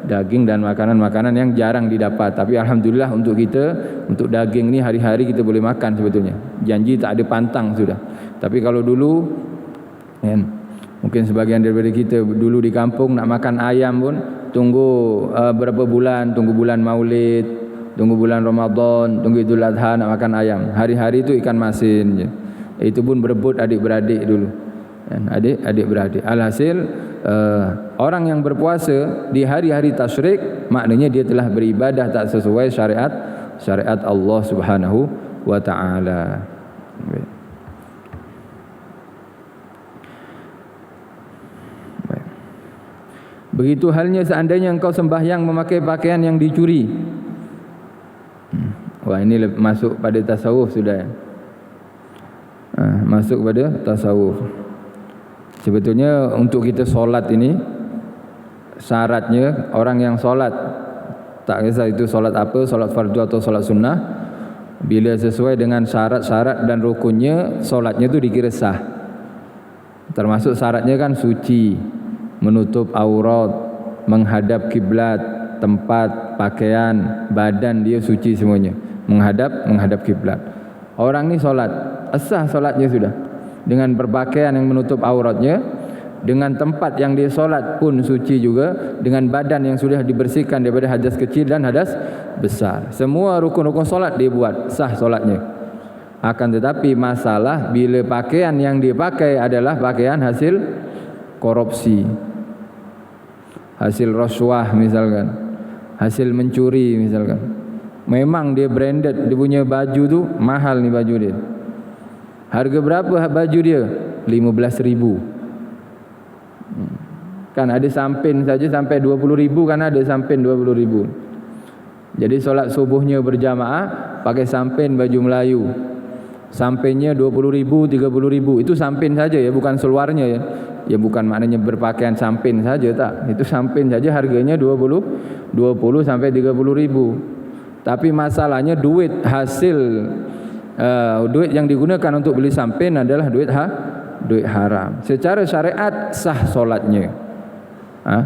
daging dan makanan-makanan yang jarang didapat. Tapi alhamdulillah untuk kita, untuk daging ni hari-hari kita boleh makan sebetulnya. Janji tak ada pantang sudah. Tapi kalau dulu, mungkin sebagian daripada kita dulu di kampung nak makan ayam pun tunggu berapa bulan, tunggu bulan Maulid, tunggu bulan Ramadan, tunggu Idul Adha nak makan ayam. Hari-hari itu ikan masin je. Itu pun berebut adik-beradik dulu. Adik-beradik. Alhasil orang yang berpuasa di hari-hari tasyrik, maknanya dia telah beribadah tak sesuai syariat Allah Subhanahu wa taala. Begitu halnya seandainya engkau sembahyang memakai pakaian yang dicuri. Wah, ini masuk pada tasawuf sudah ya. Masuk pada tasawuf. Sebetulnya untuk kita solat ini, syaratnya orang yang solat, tak kisah itu solat apa, solat fardu atau solat sunnah, bila sesuai dengan syarat-syarat dan rukunnya, solatnya itu dikira sah. Termasuk syaratnya kan suci, menutup aurat, menghadap kiblat, tempat, pakaian, badan dia suci semuanya, menghadap kiblat. Orang ni solat, sah solatnya sudah, dengan berpakaian yang menutup auratnya, dengan tempat yang dia solat pun suci juga, dengan badan yang sudah dibersihkan daripada hadas kecil dan hadas besar. Semua rukun-rukun solat dia buat, sah solatnya. Akan tetapi masalah bila pakaian yang dia pakai adalah pakaian hasil korupsi, hasil rasuah misalkan, hasil mencuri misalkan. Memang dia branded, dia punya baju tu mahal ni baju dia. Harga berapa baju dia? 15,000. Kan ada sampin saja sampai 20,000, kan ada sampin 20,000. Jadi solat subuhnya berjamaah pakai sampin baju Melayu. Sampinnya 20,000, 30,000. Itu sampin saja ya, bukan seluarnya ya. Ya bukan maknanya berpakaian sampin saja tak. Itu sampin saja harganya 20 sampai 30,000. Tapi masalahnya duit hasil duit yang digunakan untuk beli sampin adalah duit haram. Secara syariat sah solatnya.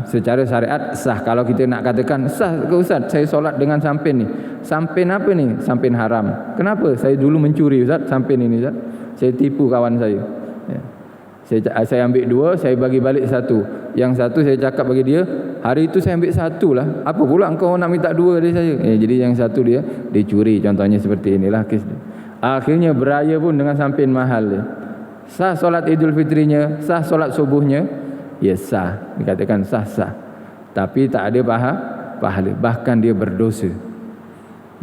Secara syariat sah. Kalau kita nak katakan sah ke Ustaz, saya solat dengan sampin ni. Sampin apa ni? Sampin haram. Kenapa? Saya dulu mencuri Ustaz sampin ini Ustaz. Saya tipu kawan saya. Ya. Saya ambil 2, saya bagi balik 1. Yang 1 saya cakap bagi dia, hari itu saya ambil 1 lah. Apa pula engkau nak minta 2 dari saya? Jadi yang 1 dia dicuri. Contohnya seperti inilah kes dia. Akhirnya beraya pun dengan sampin mahal dia. Sah solat Idul Fitrinya, sah solat subuhnya, ya sah, dikatakan sah. Tapi tak ada pahala, bahkan dia berdosa.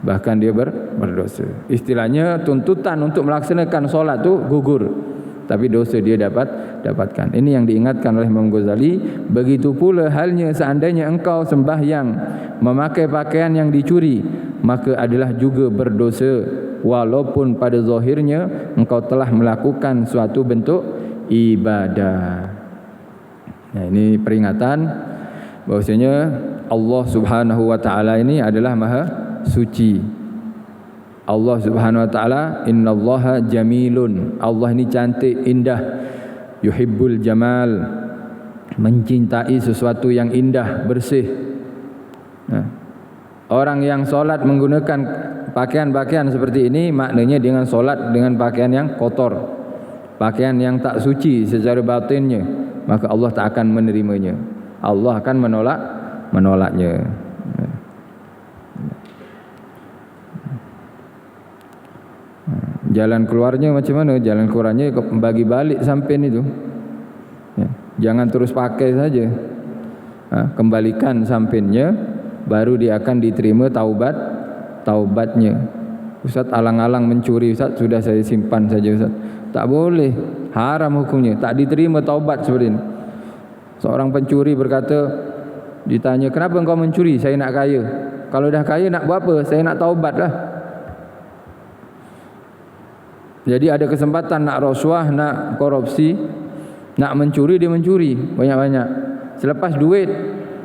Berdosa. Istilahnya tuntutan untuk melaksanakan solat tu gugur, tapi dosa dia dapatkan. Ini yang diingatkan oleh Imam Ghazali. Begitu pula halnya seandainya engkau sembahyang memakai pakaian yang dicuri, maka adalah juga berdosa, walaupun pada zahirnya engkau telah melakukan suatu bentuk ibadah. Nah, ini peringatan bahwasanya Allah Subhanahu wa taala ini adalah maha suci. Allah Subhanahu wa taala, innallaha jamilun. Allah ini cantik, indah. Yuhibbul jamal, mencintai sesuatu yang indah, bersih. Nah, orang yang solat menggunakan pakaian-pakaian seperti ini, maknanya dengan solat dengan pakaian yang kotor, pakaian yang tak suci secara batinnya, maka Allah tak akan menerimanya. Allah akan menolaknya. Jalan keluarnya macam mana? Jalan keluarnya bagi balik sampin itu. Jangan terus pakai saja. Kembalikan sampinnya, baru dia akan diterima taubatnya. Ustaz alang-alang mencuri Ustaz, sudah saya simpan saja Ustaz. Tak boleh, haram hukumnya, tak diterima taubat seperti ini. Seorang pencuri berkata, ditanya, kenapa engkau mencuri? Saya nak kaya. Kalau dah kaya nak buat apa? Saya nak taubat lah. Jadi ada kesempatan nak rasuah, nak korupsi, nak mencuri, dia mencuri banyak-banyak. Selepas duit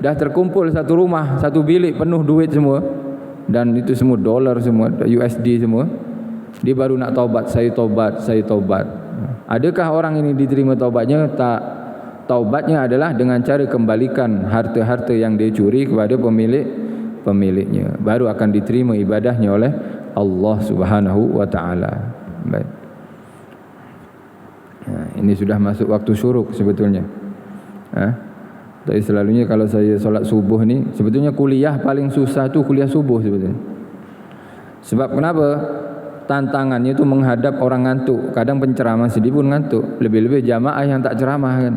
dah terkumpul satu rumah, satu bilik penuh duit semua, dan itu semua dolar semua, USD semua, dia baru nak taubat. Saya taubat. Adakah orang ini diterima taubatnya? Tak. Taubatnya adalah dengan cara kembalikan harta-harta yang dia curi kepada pemiliknya. Baru akan diterima ibadahnya oleh Allah Subhanahu wa taala. Baik. Ini sudah masuk waktu syuruk sebetulnya. Tapi selalunya kalau saya solat subuh ni, sebetulnya kuliah paling susah tu kuliah subuh sebetulnya. Sebab kenapa? Tantangannya itu menghadap orang ngantuk. Kadang penceramah sendiri pun ngantuk. Lebih-lebih jamaah yang tak ceramah kan.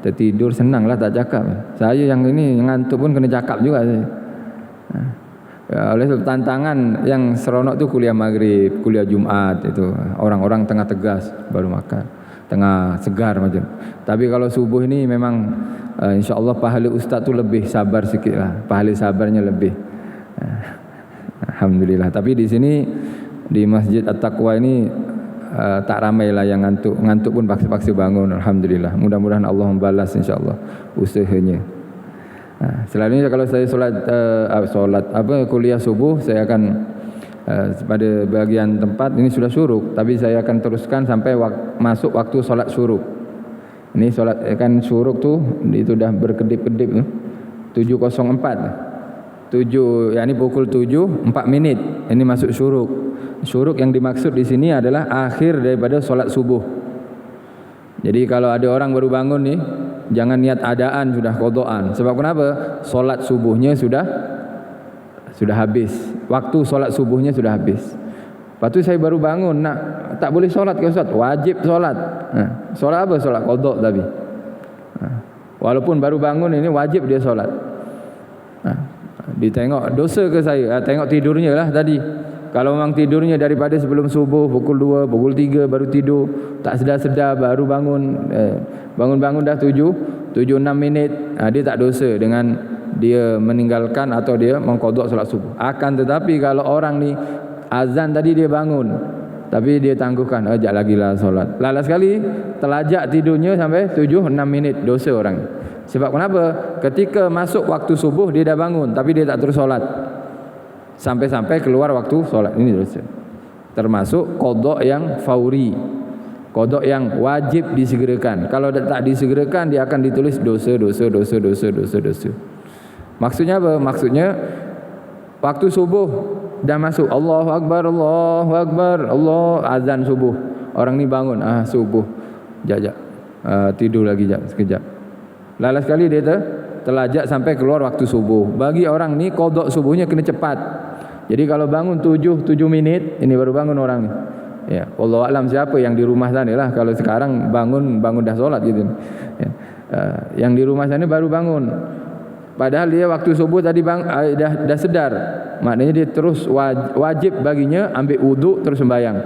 Tertidur senanglah tak cakap. Saya yang ini ngantuk pun kena cakap juga saya. Oleh sebab tantangan yang seronok tu kuliah maghrib, kuliah Jumat itu. Orang-orang tengah tegas baru makan. tengah segar macam. Tapi kalau subuh ini memang insya-Allah pahala ustaz tu lebih sabar sikitlah. Pahala sabarnya lebih. Alhamdulillah. Tapi di sini di Masjid At-Taqwa ini tak ramai lah yang ngantuk. Ngantuk pun paksa-paksa bangun. Alhamdulillah. Mudah-mudahan Allah membalas insya-Allah usahanya. Selalunya kalau saya kuliah subuh, saya akan pada bagian tempat ini sudah syuruk, tapi saya akan teruskan sampai masuk waktu solat syuruk. Ini solat kan syuruk tu itu dah berkedip-kedip 7.04. 7 yakni pukul 7 4 minit ini masuk syuruk. Syuruk yang dimaksud di sini adalah akhir daripada solat subuh. Jadi kalau ada orang baru bangun nih, jangan niat adaan sudah qadaan. Sebab kenapa? Solat subuhnya sudah habis. Waktu solat subuhnya sudah habis. Lepas tu saya baru bangun, tak boleh solat ke Ustaz? Wajib solat. Solat apa? Solat qada tapi. Walaupun baru bangun ini wajib dia solat. Ditengok dosa ke saya? Tengok tidurnya lah tadi. Kalau memang tidurnya daripada sebelum subuh pukul 2, pukul 3 baru tidur, tak sedar-sedar baru bangun, bangun-bangun dah 7-6 minit, dia tak dosa dengan dia meninggalkan atau dia mengqada solat subuh. Akan tetapi kalau orang ni azan tadi dia bangun, tapi dia tangguhkan, ajak lagi lah solat. Lala sekali terlajak tidurnya sampai 7-6 minit, dosa orang. Sebab kenapa? Ketika masuk waktu subuh dia dah bangun, tapi dia tak terus solat. Sampai-sampai keluar waktu solat, ini dosa. Termasuk qada yang fauri, qada yang wajib disegerakan. Kalau tak disegerakan dia akan ditulis dosa. Maksudnya apa? Maksudnya waktu subuh dah masuk, Allahu Akbar, Allah azan subuh. Orang ni bangun, subuh. Jap. Tidur lagi sekejap. Lala sekali dia terlajak sampai keluar waktu subuh. Bagi orang ni qada subuhnya kena cepat. Jadi kalau bangun 7 minit, ini baru bangun orang ni. Ya, wallahu alam siapa yang di rumah sana lah. Kalau sekarang bangun dah solat gitu. Ya. Yang di rumah sana baru bangun. Padahal dia waktu subuh tadi dah sedar. Maknanya dia terus wajib baginya ambil wuduk terus sembahyang.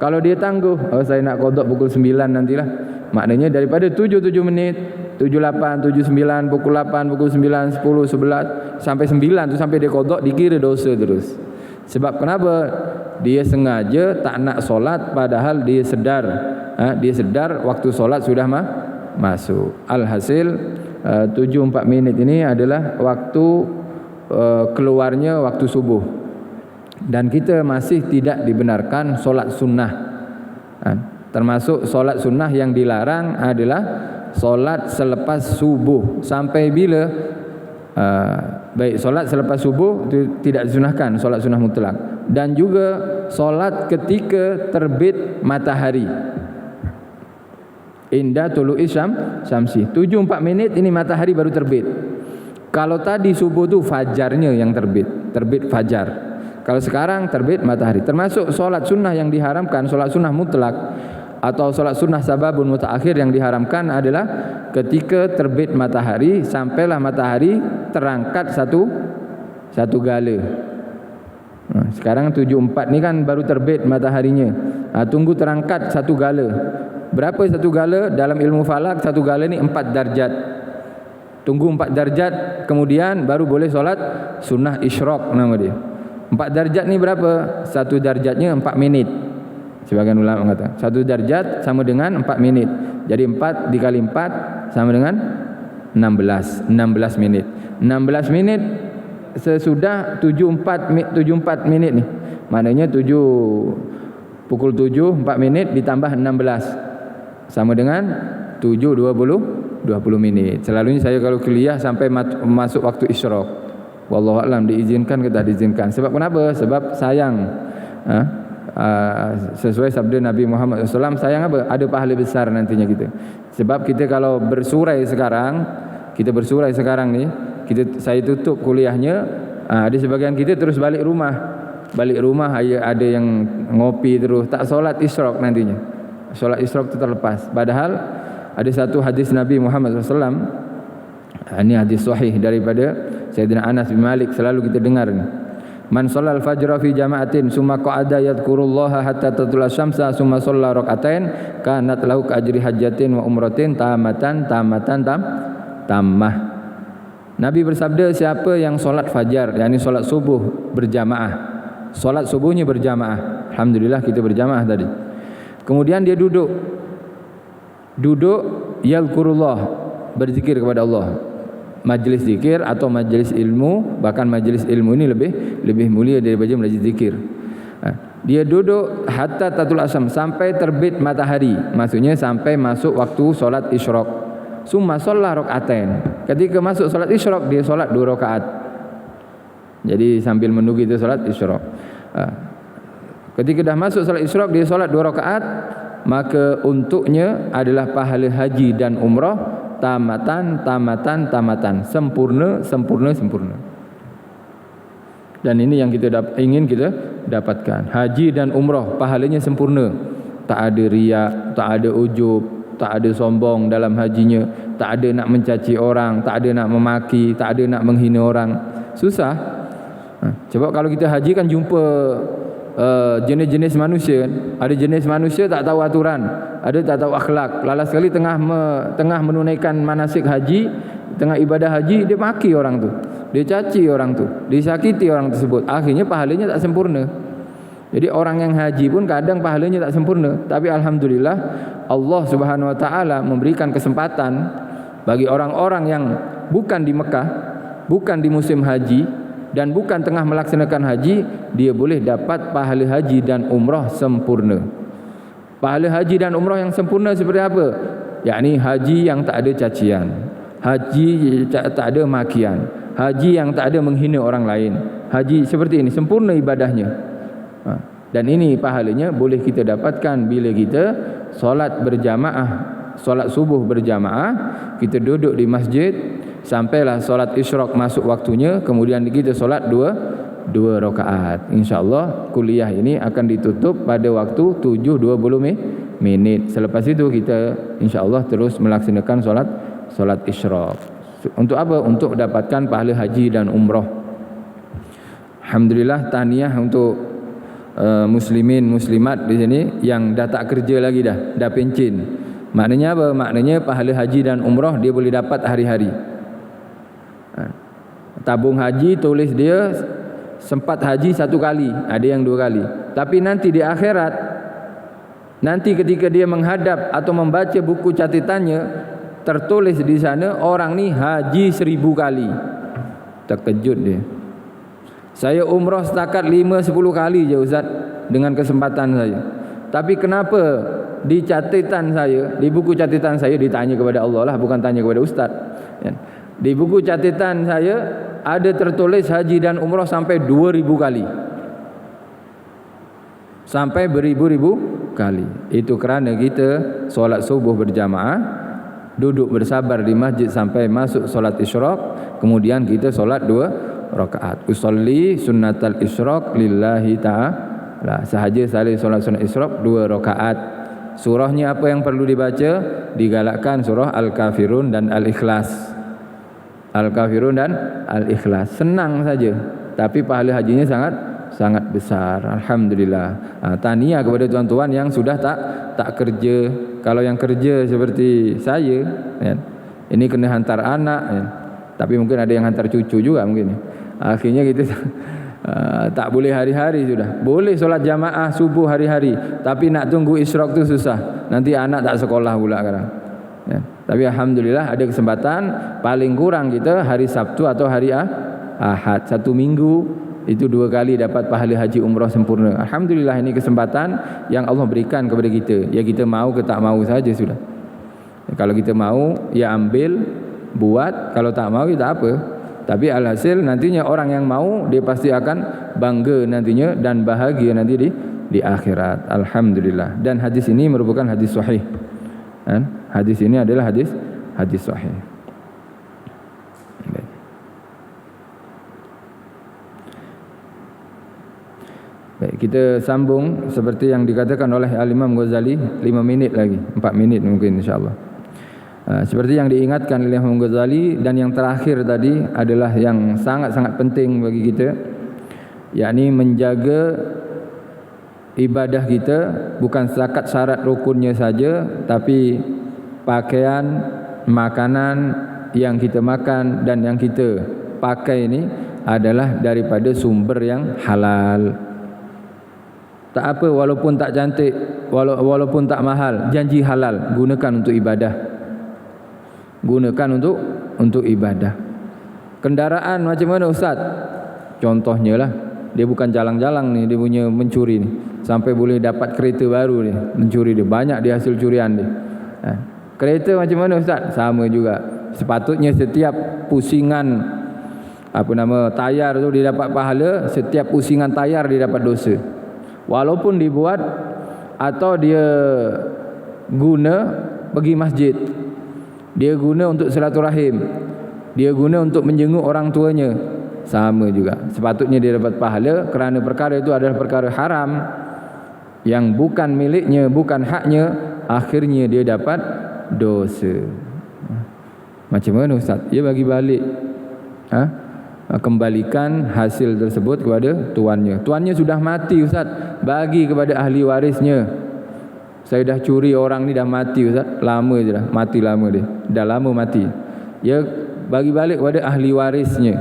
Kalau dia tangguh, saya nak qada pukul 9 nantilah. Maknanya daripada 7 menit, 7:08, 7:09, pukul 8, pukul 9, 10, 11 sampai 9 tu sampai dia qada dikira dosa terus. Sebab kenapa? Dia sengaja tak nak solat padahal dia sedar. Dia sedar waktu solat sudah masuk. Alhasil 7-4 minit ini adalah waktu keluarnya waktu subuh. Dan kita masih tidak dibenarkan solat sunnah. Termasuk solat sunnah yang dilarang adalah solat selepas subuh. Sampai bila? Baik, solat selepas subuh itu tidak disunahkan, solat sunnah mutlak. Dan juga solat ketika terbit matahari. Inda tulu'i syamsi. 7-4 minit ini matahari baru terbit. Kalau tadi subuh tu fajarnya yang terbit fajar. Kalau sekarang terbit matahari. Termasuk solat sunnah yang diharamkan, solat sunnah mutlak atau solat sunnah sababun mutaakhir yang diharamkan adalah ketika terbit matahari sampailah matahari terangkat satu gala. Sekarang 7.4 ni kan baru terbit mataharinya. Tunggu terangkat satu gala. Berapa satu gala? Dalam ilmu falak satu gala ni 4 darjat. Tunggu 4 darjat kemudian baru boleh solat sunnah isyraq nama dia. 4 darjat ni berapa? Satu darjatnya 4 minit. Sebagian ulama mengatakan satu darjat sama dengan 4 minit. Jadi 4 dikali 4 sama dengan 16 minit. 16 minit sesudah 7.4 minit ni. Maknanya pukul 7 4 minit ditambah 16 sama dengan 7.20 minit. Selalunya saya kalau kuliah sampai masuk waktu isyraq. Wallahu a'lam diizinkan ke tak diizinkan. Sebab kenapa? Sebab sayang. Sesuai sabda Nabi Muhammad SAW, sayang apa? Ada pahala besar nantinya kita. Sebab kita kalau bersurai sekarang ni, saya tutup kuliahnya, ada sebagian kita terus balik rumah ada yang ngopi terus, tak solat isyraq nantinya. Solat isyraq itu terlepas. Padahal ada satu hadis Nabi Muhammad SAW, ini hadis sahih daripada Sayyidina Anas bin Malik, selalu kita dengar ni. Man shallal fajra fi jama'atin summa qa'ada yadhkurullaha hatta tatlu'a syamsa summa shalla rak'atain kanat lahu ka ajri hajjatin wa umratin tammah. Nabi bersabda, siapa yang solat fajar, yakni solat subuh berjamaah, solat subuhnya berjamaah, alhamdulillah kita berjamaah tadi, kemudian dia duduk yadhkurullah, berzikir kepada Allah, majlis zikir atau majlis ilmu, bahkan majlis ilmu ini lebih mulia daripada majlis zikir. Dia duduk hatta tatul asam, sampai terbit matahari, maksudnya sampai masuk waktu solat isyraq. Summa shalla rak'atain, ketika masuk solat isyraq dia solat 2 rakaat. Jadi sambil menunggu itu solat isyraq. Ketika dah masuk solat isyraq dia solat 2 rakaat, maka untuknya adalah pahala haji dan umrah tamatan, sempurna. Dan ini yang kita ingin kita dapatkan. Haji dan umrah pahalanya sempurna. Tak ada riya, tak ada ujub, tak ada sombong dalam hajinya, tak ada nak mencaci orang, tak ada nak memaki, tak ada nak menghina orang. Susah. Sebab kalau kita haji kan jumpa jenis-jenis manusia. Ada jenis manusia tak tahu aturan, ada tak tahu akhlak. Lalas sekali tengah menunaikan manasik haji, tengah ibadah haji, dia maki orang tu, dia caci orang tu, disakiti orang tersebut. Akhirnya pahalanya tak sempurna. Jadi orang yang haji pun kadang pahalanya tak sempurna. Tapi alhamdulillah Allah Subhanahu wa taala memberikan kesempatan bagi orang-orang yang bukan di Mekah, bukan di musim haji dan bukan tengah melaksanakan haji, dia boleh dapat pahala haji dan umrah sempurna. Pahala haji dan umrah yang sempurna seperti apa? Yakni haji yang tak ada cacian, haji tak ada makian, haji yang tak ada menghina orang lain. Haji seperti ini sempurna ibadahnya. Dan ini pahalanya boleh kita dapatkan bila kita solat berjamaah, solat subuh berjamaah, kita duduk di masjid sampailah solat isyraq masuk waktunya, kemudian kita solat 2 rakaat. InsyaAllah kuliah ini akan ditutup pada waktu 7.20 minit. Selepas itu kita insyaAllah terus melaksanakan solat isyraq. Untuk apa? Untuk dapatkan pahala haji dan umrah. Alhamdulillah, tahniah untuk muslimin muslimat di sini yang dah tak kerja lagi, dah pencen. Maknanya apa? Maknanya pahala haji dan umrah dia boleh dapat hari-hari. Tabung haji tulis dia sempat haji 1 kali, ada yang 2 kali. Tapi nanti di akhirat, nanti ketika dia menghadap atau membaca buku catatannya, tertulis di sana orang ni haji 1000 kali. Terkejut dia. Saya umrah setakat 5-10 kali je Ustaz dengan kesempatan saya. Tapi kenapa di catatan saya, di buku catatan saya, ditanya kepada Allah lah, bukan tanya kepada Ustaz. Di buku catatan saya ada tertulis haji dan umrah sampai 2000 kali. Sampai beribu-ribu kali. Itu kerana kita solat subuh berjamaah, duduk bersabar di masjid sampai masuk solat isyraq, kemudian kita solat 2 rakaat. Usolli sunnatal isyraq lillahi ta'ala. Sahaja saya solat sunat isyraq 2 rakaat. Surahnya apa yang perlu dibaca? Digalakkan surah Al-Kafirun dan Al-Ikhlas. Al-Kafirun dan Al-Ikhlas. Senang saja, tapi pahala hajinya sangat besar. Alhamdulillah. Tahniah kepada tuan-tuan yang sudah tak kerja. Kalau yang kerja seperti saya, ya, ini kena hantar anak, ya. Tapi mungkin ada yang hantar cucu juga mungkin. Akhirnya kita tak boleh hari-hari sudah. Boleh solat jamaah subuh hari-hari, tapi nak tunggu isyraq tu susah. Nanti anak tak sekolah pula sekarang. Ya. Tapi alhamdulillah ada kesempatan, paling kurang kita hari Sabtu atau hari Ahad, 1 minggu itu 2 kali dapat pahala haji umrah sempurna. Alhamdulillah, ini kesempatan yang Allah berikan kepada kita. Ya kita mau ke tak mau saja sudah. Ya, kalau kita mau ya ambil, buat, kalau tak mau ya tak apa. Tapi alhasil nantinya orang yang mau dia pasti akan bangga nantinya dan bahagia nanti di akhirat. Alhamdulillah. Dan hadis ini merupakan hadis sahih. Hadis ini adalah hadis sahih. Baik, kita sambung seperti yang dikatakan oleh Al-Imam Ghazali, 5 minit lagi, 4 minit mungkin insyaAllah. Seperti yang diingatkan oleh Imam Ghazali, dan yang terakhir tadi adalah yang sangat-sangat penting bagi kita, yakni menjaga ibadah kita bukan setakat syarat rukunnya saja, tapi pakaian, makanan yang kita makan dan yang kita pakai ini adalah daripada sumber yang halal. Tak apa, walaupun tak cantik, walaupun tak mahal, janji halal, gunakan untuk ibadah. Gunakan untuk ibadah. Kendaraan macam mana Ustaz? Contohnya lah, dia bukan jalang-jalang ni, dia punya mencuri ni. Sampai boleh dapat kereta baru ni, mencuri dia. Banyak dia hasil curian dia. Kereta macam mana Ustaz? Sama juga. Sepatutnya setiap pusingan tayar tu dia dapat pahala, setiap pusingan tayar dia dapat dosa. Walaupun dibuat atau dia guna pergi masjid, dia guna untuk silaturahim, dia guna untuk menjenguk orang tuanya, sama juga. Sepatutnya dia dapat pahala, kerana perkara itu adalah perkara haram yang bukan miliknya, bukan haknya, akhirnya dia dapat dosa. Macam mana Ustaz? Dia bagi balik, kembalikan hasil tersebut kepada tuannya. Tuannya sudah mati Ustaz, bagi kepada ahli warisnya. Saya dah curi orang ni, dah mati Ustaz, lama je dah, mati lama dia, dah lama mati. Dia bagi balik kepada ahli warisnya.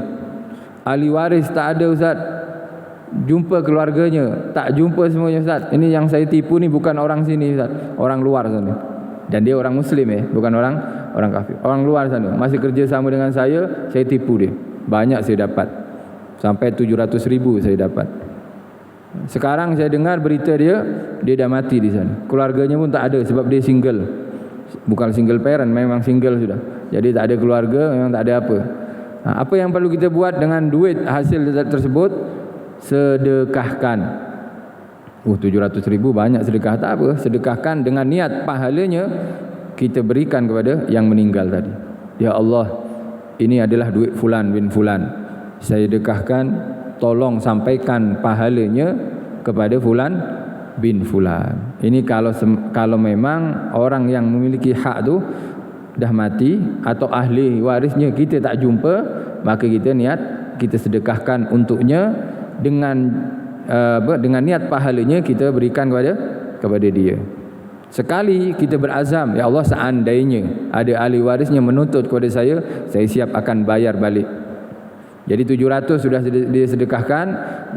Ahli waris tak ada Ustaz, jumpa keluarganya, tak jumpa semuanya Ustaz. Ini yang saya tipu ni bukan orang sini Ustaz, orang luar sana. Dan dia orang Muslim bukan orang kafir. Orang luar sana, masih kerja sama dengan saya tipu dia. Banyak saya dapat, sampai 700,000 saya dapat. Sekarang saya dengar berita dia dah mati di sana. Keluarganya pun tak ada sebab dia single. Bukan single parent, memang single sudah. Jadi tak ada keluarga, memang tak ada apa. Apa yang perlu kita buat dengan duit hasil tersebut? Sedekahkan. 700,000 banyak sedekah, tak apa. Sedekahkan dengan niat pahalanya kita berikan kepada yang meninggal tadi. Ya Allah, ini adalah duit fulan bin fulan, saya sedekahkan, tolong sampaikan pahalanya kepada fulan bin fulan. Ini kalau memang orang yang memiliki hak tu dah mati atau ahli warisnya kita tak jumpa, maka kita niat kita sedekahkan untuknya dengan niat pahalanya kita berikan kepada dia. Sekali kita berazam, ya Allah, seandainya ada ahli warisnya menuntut kepada saya siap akan bayar balik. Jadi 700 sudah dia sedekahkan,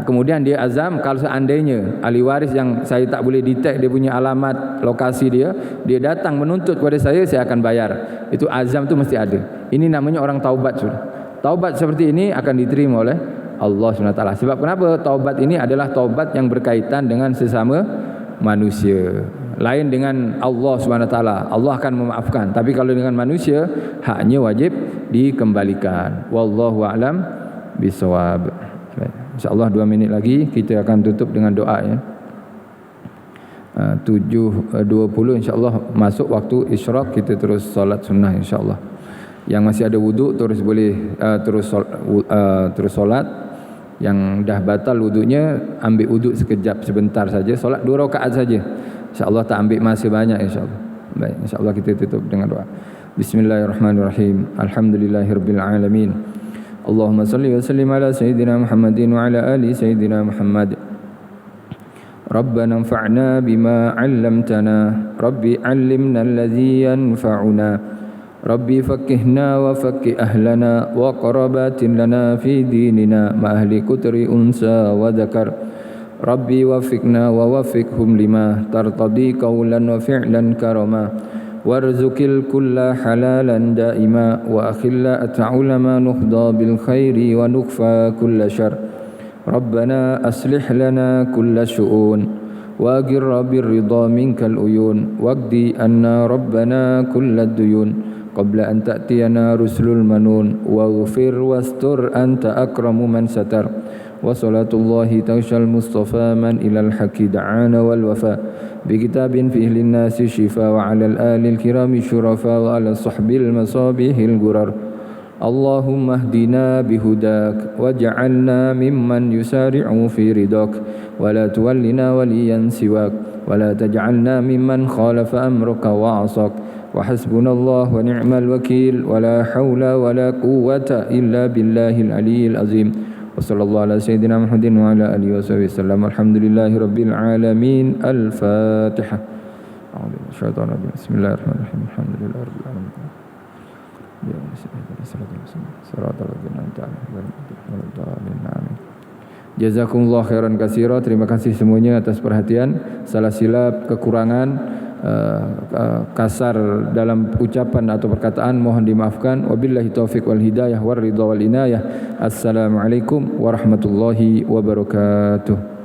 kemudian dia azam, kalau seandainya ahli waris yang saya tak boleh detect dia punya alamat, lokasi dia datang menuntut kepada saya akan bayar. Itu azam tu mesti ada. Ini namanya orang taubat sudah. Taubat seperti ini akan diterima oleh Allah SWT. Sebab kenapa? Taubat ini adalah taubat yang berkaitan dengan sesama manusia. Lain dengan Allah SWT. Allah akan memaafkan. Tapi kalau dengan manusia, haknya wajib dikembalikan. Wallahu a'lam bisawab. InsyaAllah 2 minit lagi kita akan tutup dengan doa ya. 7.20 insyaAllah masuk waktu isyraq, kita terus solat sunnah insyaAllah. Yang masih ada wuduk terus boleh terus solat. Yang dah batal wuduknya, ambil wuduk sekejap sebentar saja, solat 2 rakaat saja. InsyaAllah tak ambil masa banyak insyaAllah. Baik, insyaAllah kita tutup dengan doa. Bismillahirrahmanirrahim. Alhamdulillahirabbil alamin. Allahumma salli wa sallim ala sayyidina Muhammadin wa ala ali sayyidina Muhammad. Rabbana anfa'na bima 'allamtana. Rabbi 'allimna alladhi yanfa'una. Rabbi fakihna wa fakih ahlana wa qarabatin lana fi dinina ma ahli kutri unsa wa dhakar. Rabbi wafiqna wa wafiqhum lima tartadi qawlan wa fi'lan karama warzuqil kulla halalan daima wa akhilla at'ulama nukhda bil khairi wa nukfa kulla syar. Rabbana aslih lana kulla syu'un wa agirra birridha minkal uyun waqdi anna rabbana kulla duyun qabla an ta'tiyana rusulul manun waghfir wastur anta akramu man satar wa salatullahi tawshal mustafa man ilal haqi da'ana wal wafa bi kitabin fihi linnasi shifa wa alal alil kirami syurafa wa ala sahbil masabihil gurar. Allahumma hdina bihudak waj'alna mimman yusari'u fi ridak wa la tuwallina waliyan siwak wa la taj'alna mimman khalafa amraka wa 'asak. Wa hasbunallahu wa ni'mal wakil wa la hawla wa la quwwata illa billahil aliyyil azim. Wa sallallahu ala sayyidina Muhammadin wa ala alihi wa sahbihi wasallam. Alhamdulillahi rabbil alamin. Al-Fatihah. Bismillahirrahmanirrahim. Alhamdulillahi rabbil alamin. Ya Jazakumullah khairan katsira. Terima kasih semuanya atas perhatian. Salah silap, kekurangan, kasar dalam ucapan atau perkataan mohon dimaafkan. Wabillahi taufiq wal hidayah war ridha wal inayah. Assalamualaikum warahmatullahi wabarakatuh.